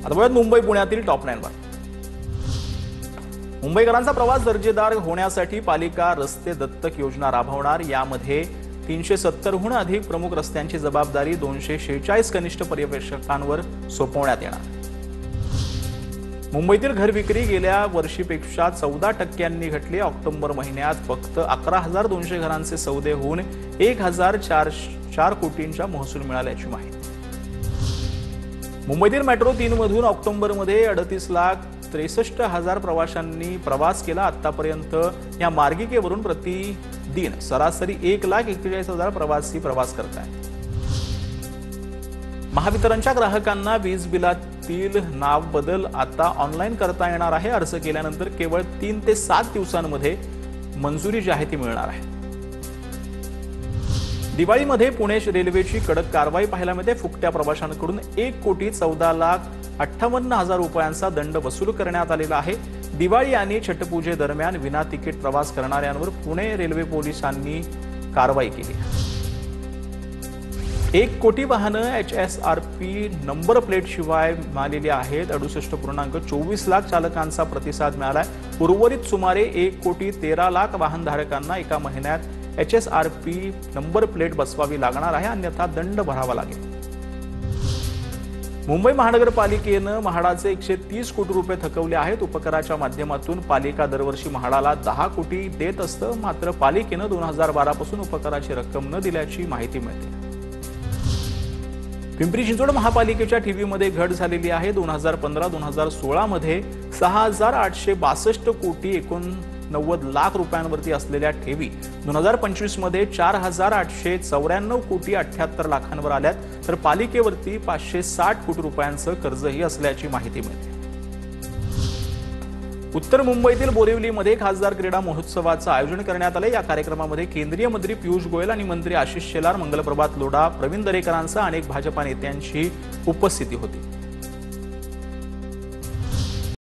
आता बघूयात मुंबई पुण्यातील टॉप 9 वर। मुंबईकरांचा प्रवास दर्जेदार होण्यासाठी पालिका रस्ते दत्तक योजना राबवणार। यामध्ये 370 हून अधिक प्रमुख रस्त्यांची जबाबदारी 246 कनिष्ठ पर्यवेक्षकांवर सोपवण्यात येणार। मुंबईतील घर विक्री गेल्या वर्षीपेक्षा 14% घटली। ऑक्टोबर महिन्यात फक्त 11,200 घरांचे सौदे होऊन 1,004 कोटींचा महसूल मिळाल्याची माहिती। मुंबईतील मेट्रो 3 मधून ऑक्टोबरमध्ये 38,63,000 प्रवाशांनी प्रवास केला। आतापर्यंत या मार्गिकेवरून प्रतिदिन सरासरी 1,41,000 प्रवासी प्रवास करत आहेत। महावितरणच्या ग्राहकांना वीज बिलातील नाव बदल आता ऑनलाईन करता येणार आहे। अर्ज केल्यानंतर केवळ 3 ते 7 दिवसांमध्ये मंजुरी जी आहे ती मिळणार आहे। दिवाळीमध्ये पुणे रेल्वेची कडक कारवाई पाहायला मिळते। फुकट्या प्रवाशांकडून 1,14,58,000 रुपयांचा दंड वसूल करण्यात आलेला आहे। दिवाळी आणि छठपूजेदरम्यान विना तिकीट प्रवास करणाऱ्यांवर पुणे रेल्वे पोलिसांनी कारवाई केली। 1 कोटी वाहनं HSRP नंबर प्लेट शिवाय मिळालेली आहेत। 68.24 लाख चालकांचा प्रतिसाद मिळाला। उर्वरित सुमारे 1,13,00,000 वाहनधारकांना एका महिन्यात HSRP नंबर प्लेट बसवावी लागणार आहे, अन्यथा दंड भरावा लागेल। मुंबई महानगरपालिकेनं म्हाडाचे 130 कोटी रुपये थकवले आहेत। उपकराच्या माध्यमातून पालिका दरवर्षी म्हाडाला 10 कोटी देत असतं, मात्र पालिकेनं 2012 पासून उपकराची रक्कम न दिल्याची माहिती मिळते। पिंपरी चिंचवड महापालिकेच्या ठेवीमध्ये घट झालेली आहे। 2015-2016 मध्ये 6,862 कोटी 89 लाख रुपयांवरती असलेल्या ठेवी 2025 मध्ये 4,894 कोटी 78 लाखांवर आल्यात, तर पालिकेवरती 560 कोटी रुपयांचं कर्जही असल्याची माहिती मिळते। उत्तर मुंबईतील बोरिवलीमध्ये खासदार क्रीडा महोत्सवाचं आयोजन करण्यात आले। या कार्यक्रमामध्ये केंद्रीय मंत्री पियुष गोयल आणि मंत्री आशिष शेलार, मंगलप्रभात लोढा, प्रवीण दरेकरांसह अनेक भाजपा नेत्यांची उपस्थिती होती।